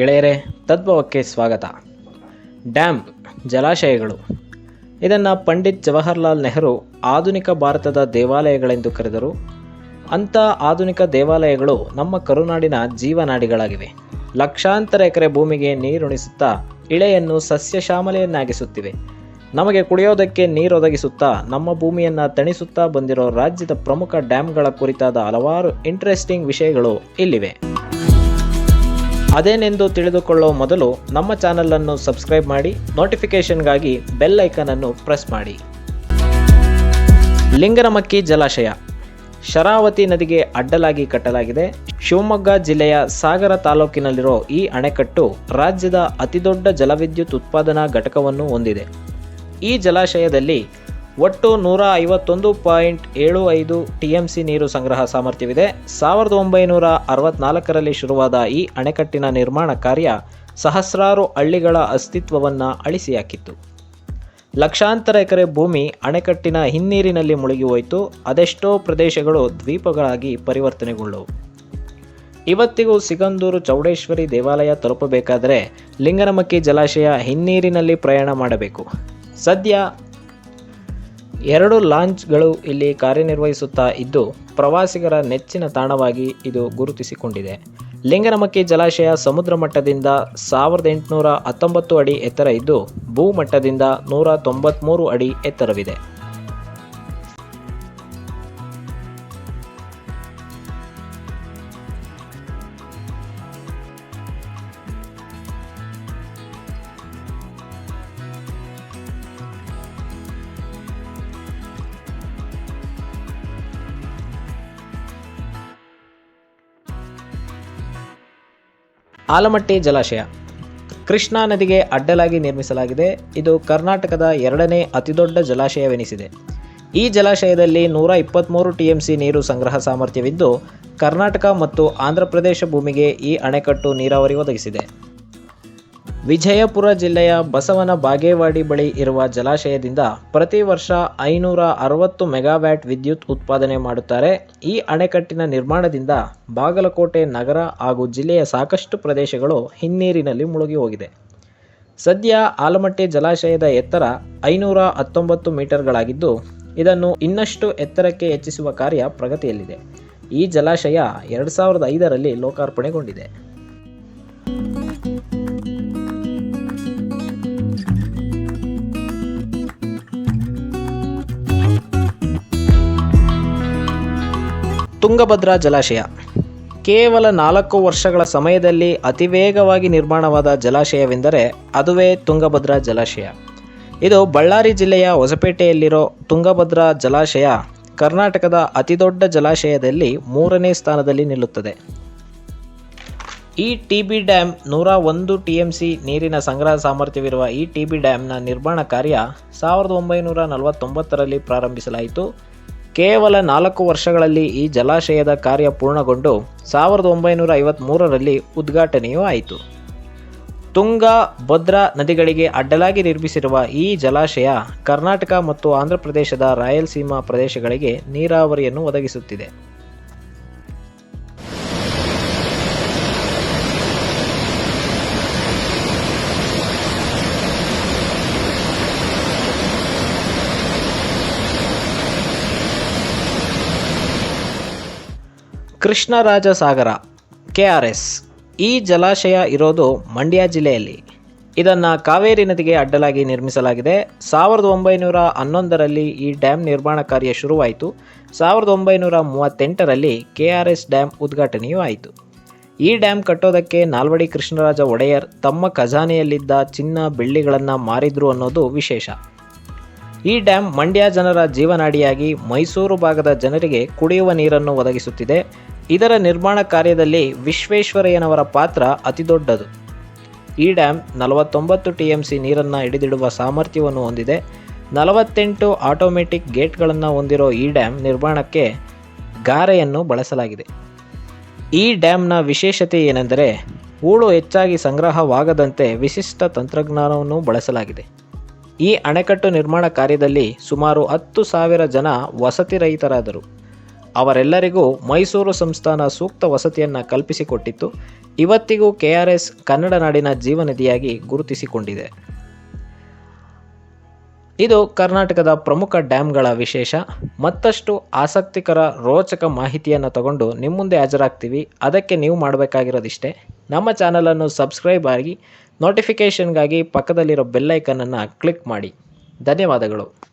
ಗೆಳೆಯರೇ, ತದ್ಭವಕ್ಕೆ ಸ್ವಾಗತ. ಡ್ಯಾಮ್, ಜಲಾಶಯಗಳು. ಇದನ್ನು ಪಂಡಿತ್ ಜವಾಹರ್ಲಾಲ್ ನೆಹರು ಆಧುನಿಕ ಭಾರತದ ದೇವಾಲಯಗಳೆಂದು ಕರೆದರು. ಅಂಥ ಆಧುನಿಕ ದೇವಾಲಯಗಳು ನಮ್ಮ ಕರುನಾಡಿನ ಜೀವನಾಡಿಗಳಾಗಿವೆ. ಲಕ್ಷಾಂತರ ಎಕರೆ ಭೂಮಿಗೆ ನೀರುಣಿಸುತ್ತಾ ಇಳೆಯನ್ನು ಸಸ್ಯಶ್ಯಾಮಲೆಯನ್ನಾಗಿಸುತ್ತಿವೆ. ನಮಗೆ ಕುಡಿಯೋದಕ್ಕೆ ನೀರೊದಗಿಸುತ್ತಾ ನಮ್ಮ ಭೂಮಿಯನ್ನು ತಣಿಸುತ್ತಾ ಬಂದಿರೋ ರಾಜ್ಯದ ಪ್ರಮುಖ ಡ್ಯಾಮ್ಗಳ ಕುರಿತಾದ ಹಲವಾರು ಇಂಟ್ರೆಸ್ಟಿಂಗ್ ವಿಷಯಗಳು ಇಲ್ಲಿವೆ. ಅದೇನೆಂದು ತಿಳಿದುಕೊಳ್ಳೋ ಮೊದಲು ನಮ್ಮ ಚಾನಲನ್ನು ಸಬ್ಸ್ಕ್ರೈಬ್ ಮಾಡಿ, ನೋಟಿಫಿಕೇಷನ್ಗಾಗಿ ಬೆಲ್ ಐಕನನ್ನು ಪ್ರೆಸ್ ಮಾಡಿ. ಲಿಂಗನಮಕ್ಕಿ ಜಲಾಶಯ ಶರಾವತಿ ನದಿಗೆ ಅಡ್ಡಲಾಗಿ ಕಟ್ಟಲಾಗಿದೆ. ಶಿವಮೊಗ್ಗ ಜಿಲ್ಲೆಯ ಸಾಗರ ತಾಲೂಕಿನಲ್ಲಿರೋ ಈ ಅಣೆಕಟ್ಟು ರಾಜ್ಯದ ಅತಿದೊಡ್ಡ ಜಲವಿದ್ಯುತ್ ಉತ್ಪಾದನಾ ಘಟಕವನ್ನು ಹೊಂದಿದೆ. ಈ ಜಲಾಶಯದಲ್ಲಿ ಒಟ್ಟು 151.75 TMC ನೀರು ಸಂಗ್ರಹ ಸಾಮರ್ಥ್ಯವಿದೆ. 1964ರಲ್ಲಿ ಶುರುವಾದ ಈ ಅಣೆಕಟ್ಟಿನ ನಿರ್ಮಾಣ ಕಾರ್ಯ ಸಹಸ್ರಾರು ಹಳ್ಳಿಗಳ ಅಸ್ತಿತ್ವವನ್ನು ಅಳಿಸಿ ಹಾಕಿತ್ತು. ಲಕ್ಷಾಂತರ ಎಕರೆ ಭೂಮಿ ಅಣೆಕಟ್ಟಿನ ಹಿನ್ನೀರಿನಲ್ಲಿ ಮುಳುಗಿ ಹೋಯಿತು. ಅದೆಷ್ಟೋ ಪ್ರದೇಶಗಳು ದ್ವೀಪಗಳಾಗಿ ಪರಿವರ್ತನೆಗೊಳ್ಳವು. ಇವತ್ತಿಗೂ ಸಿಗಂದೂರು ಚೌಡೇಶ್ವರಿ ದೇವಾಲಯ ತಲುಪಬೇಕಾದರೆ ಲಿಂಗನಮಕ್ಕಿ ಜಲಾಶಯ ಹಿನ್ನೀರಿನಲ್ಲಿ ಪ್ರಯಾಣ ಮಾಡಬೇಕು. ಸದ್ಯ 2 ಲಾಂಚ್ಗಳು ಇಲ್ಲಿ ಕಾರ್ಯನಿರ್ವಹಿಸುತ್ತಾ ಇದ್ದು ಪ್ರವಾಸಿಗರ ನೆಚ್ಚಿನ ತಾಣವಾಗಿ ಇದು ಗುರುತಿಸಿಕೊಂಡಿದೆ. ಲಿಂಗನಮಕ್ಕಿ ಜಲಾಶಯ ಸಮುದ್ರ ಮಟ್ಟದಿಂದ 1819 ಅಡಿ ಎತ್ತರ ಇದ್ದು ಭೂಮಟ್ಟದಿಂದ 193 ಅಡಿ ಎತ್ತರವಿದೆ. ಆಲಮಟ್ಟಿ ಜಲಾಶಯ ಕೃಷ್ಣಾ ನದಿಗೆ ಅಡ್ಡಲಾಗಿ ನಿರ್ಮಿಸಲಾಗಿದೆ. ಇದು ಕರ್ನಾಟಕದ 2ನೇ ಅತಿದೊಡ್ಡ ಜಲಾಶಯವೆನಿಸಿದೆ. ಈ ಜಲಾಶಯದಲ್ಲಿ 123 TMC ನೀರು ಸಂಗ್ರಹ ಸಾಮರ್ಥ್ಯವಿದ್ದು ಕರ್ನಾಟಕ ಮತ್ತು ಆಂಧ್ರಪ್ರದೇಶ ಭೂಮಿಗೆ ಈ ಅಣೆಕಟ್ಟು ನೀರಾವರಿ ಒದಗಿಸಿದೆ. ವಿಜಯಪುರ ಜಿಲ್ಲೆಯ ಬಸವನ ಬಾಗೇವಾಡಿ ಬಳಿ ಇರುವ ಜಲಾಶಯದಿಂದ ಪ್ರತಿ ವರ್ಷ 560 ಮೆಗಾವ್ಯಾಟ್ ವಿದ್ಯುತ್ ಉತ್ಪಾದನೆ ಮಾಡುತ್ತಾರೆ. ಈ ಅಣೆಕಟ್ಟಿನ ನಿರ್ಮಾಣದಿಂದ ಬಾಗಲಕೋಟೆ ನಗರ ಹಾಗೂ ಜಿಲ್ಲೆಯ ಸಾಕಷ್ಟು ಪ್ರದೇಶಗಳು ಹಿನ್ನೀರಿನಲ್ಲಿ ಮುಳುಗಿ ಹೋಗಿದೆ. ಸದ್ಯ ಆಲಮಟ್ಟಿ ಜಲಾಶಯದ ಎತ್ತರ 519 ಮೀಟರ್ಗಳಾಗಿದ್ದು ಇದನ್ನು ಇನ್ನಷ್ಟು ಎತ್ತರಕ್ಕೆ ಹೆಚ್ಚಿಸುವ ಕಾರ್ಯ ಪ್ರಗತಿಯಲ್ಲಿದೆ. ಈ ಜಲಾಶಯ 2005ರಲ್ಲಿ ಲೋಕಾರ್ಪಣೆಗೊಂಡಿದೆ. ತುಂಗಭದ್ರಾ ಜಲಾಶಯ ಕೇವಲ 4 ವರ್ಷಗಳ ಸಮಯದಲ್ಲಿ ಅತಿವೇಗವಾಗಿ ನಿರ್ಮಾಣವಾದ ಜಲಾಶಯವೆಂದರೆ ಅದುವೇ ತುಂಗಭದ್ರಾ ಜಲಾಶಯ. ಇದು ಬಳ್ಳಾರಿ ಜಿಲ್ಲೆಯ ಹೊಸಪೇಟೆಯಲ್ಲಿರೋ ತುಂಗಭದ್ರಾ ಜಲಾಶಯ ಕರ್ನಾಟಕದ ಅತಿದೊಡ್ಡ ಜಲಾಶಯದಲ್ಲಿ 3ನೇ ಸ್ಥಾನದಲ್ಲಿ ನಿಲ್ಲುತ್ತದೆ. ಈ TB ಡ್ಯಾಮ್ 101 TMC ನೀರಿನ ಸಂಗ್ರಹ ಸಾಮರ್ಥ್ಯವಿರುವ ಈ TB ಡ್ಯಾಮ್ನ ನಿರ್ಮಾಣ ಕಾರ್ಯ 1949ರಲ್ಲಿ ಪ್ರಾರಂಭಿಸಲಾಯಿತು. ಕೇವಲ 4 ವರ್ಷಗಳಲ್ಲಿ ಈ ಜಲಾಶಯದ ಕಾರ್ಯ ಪೂರ್ಣಗೊಂಡು 1953ರಲ್ಲಿ ಉದ್ಘಾಟನೆಯೂ ಆಯಿತು. ತುಂಗಾ, ಭದ್ರಾ ನದಿಗಳಿಗೆ ಅಡ್ಡಲಾಗಿ ನಿರ್ಮಿಸಿರುವ ಈ ಜಲಾಶಯ ಕರ್ನಾಟಕ ಮತ್ತು ಆಂಧ್ರಪ್ರದೇಶದ ರಾಯಲಸೀಮಾ ಪ್ರದೇಶಗಳಿಗೆ ನೀರಾವರಿಯನ್ನು ಒದಗಿಸುತ್ತಿದೆ. ಕೃಷ್ಣರಾಜಸಾಗರ KRS ಈ ಜಲಾಶಯ ಇರೋದು ಮಂಡ್ಯ ಜಿಲ್ಲೆಯಲ್ಲಿ. ಇದನ್ನು ಕಾವೇರಿ ನದಿಗೆ ಅಡ್ಡಲಾಗಿ ನಿರ್ಮಿಸಲಾಗಿದೆ. 1911ರಲ್ಲಿ ಈ ಡ್ಯಾಮ್ ನಿರ್ಮಾಣ ಕಾರ್ಯ ಶುರುವಾಯಿತು. 1938ರಲ್ಲಿ KRS ಡ್ಯಾಮ್ ಉದ್ಘಾಟನೆಯೂ ಆಯಿತು. ಈ ಡ್ಯಾಮ್ ಕಟ್ಟೋದಕ್ಕೆ ನಾಲ್ವಡಿ ಕೃಷ್ಣರಾಜ ಒಡೆಯರ್ ತಮ್ಮ ಖಜಾನೆಯಲ್ಲಿದ್ದ ಚಿನ್ನ ಬೆಳ್ಳಿಗಳನ್ನು ಮಾರಿದ್ರು ಅನ್ನೋದು ವಿಶೇಷ. ಈ ಡ್ಯಾಮ್ ಮಂಡ್ಯ ಜನರ ಜೀವನಾಡಿಯಾಗಿ ಮೈಸೂರು ಭಾಗದ ಜನರಿಗೆ ಕುಡಿಯುವ ನೀರನ್ನು ಒದಗಿಸುತ್ತಿದೆ. ಇದರ ನಿರ್ಮಾಣ ಕಾರ್ಯದಲ್ಲಿ ವಿಶ್ವೇಶ್ವರಯ್ಯನವರ ಪಾತ್ರ ಅತಿದೊಡ್ಡದು. ಈ ಡ್ಯಾಮ್ 49 TMC ನೀರನ್ನು ಹಿಡಿದಿಡುವ ಸಾಮರ್ಥ್ಯವನ್ನು ಹೊಂದಿದೆ. 48 ಆಟೋಮೆಟಿಕ್ ಗೇಟ್ಗಳನ್ನು ಹೊಂದಿರೋ ಈ ಡ್ಯಾಮ್ ನಿರ್ಮಾಣಕ್ಕೆ ಗಾರೆಯನ್ನು ಬಳಸಲಾಗಿದೆ. ಈ ಡ್ಯಾಮ್ನ ವಿಶೇಷತೆ ಏನೆಂದರೆ ಹೂಳು ಹೆಚ್ಚಾಗಿ ಸಂಗ್ರಹವಾಗದಂತೆ ವಿಶಿಷ್ಟ ತಂತ್ರಜ್ಞಾನವನ್ನು ಬಳಸಲಾಗಿದೆ. ಈ ಅಣೆಕಟ್ಟು ನಿರ್ಮಾಣ ಕಾರ್ಯದಲ್ಲಿ ಸುಮಾರು 10,000 ಜನ ವಸತಿ ರಹಿತರಾದರು. ಅವರೆಲ್ಲರಿಗೂ ಮೈಸೂರು ಸಂಸ್ಥಾನ ಸೂಕ್ತ ವಸತಿಯನ್ನು ಕಲ್ಪಿಸಿಕೊಟ್ಟಿತ್ತು. ಇವತ್ತಿಗೂ KRS ಕನ್ನಡ ನಾಡಿನ ಜೀವನದಿಯಾಗಿ ಗುರುತಿಸಿಕೊಂಡಿದೆ. ಇದು ಕರ್ನಾಟಕದ ಪ್ರಮುಖ ಡ್ಯಾಮ್ಗಳ ವಿಶೇಷ. ಮತ್ತಷ್ಟು ಆಸಕ್ತಿಕರ ರೋಚಕ ಮಾಹಿತಿಯನ್ನು ತಗೊಂಡು ನಿಮ್ಮ ಮುಂದೆ ಹಾಜರಾಗ್ತೀವಿ. ಅದಕ್ಕೆ ನೀವು ಮಾಡಬೇಕಾಗಿರೋದಿಷ್ಟೇ, ನಮ್ಮ ಚಾನಲನ್ನು ಸಬ್ಸ್ಕ್ರೈಬ್ ಆಗಿ ನೋಟಿಫಿಕೇಷನ್ಗಾಗಿ ಪಕ್ಕದಲ್ಲಿರೋ ಬೆಲ್ ಐಕನನ್ನು ಕ್ಲಿಕ್ ಮಾಡಿ. ಧನ್ಯವಾದಗಳು.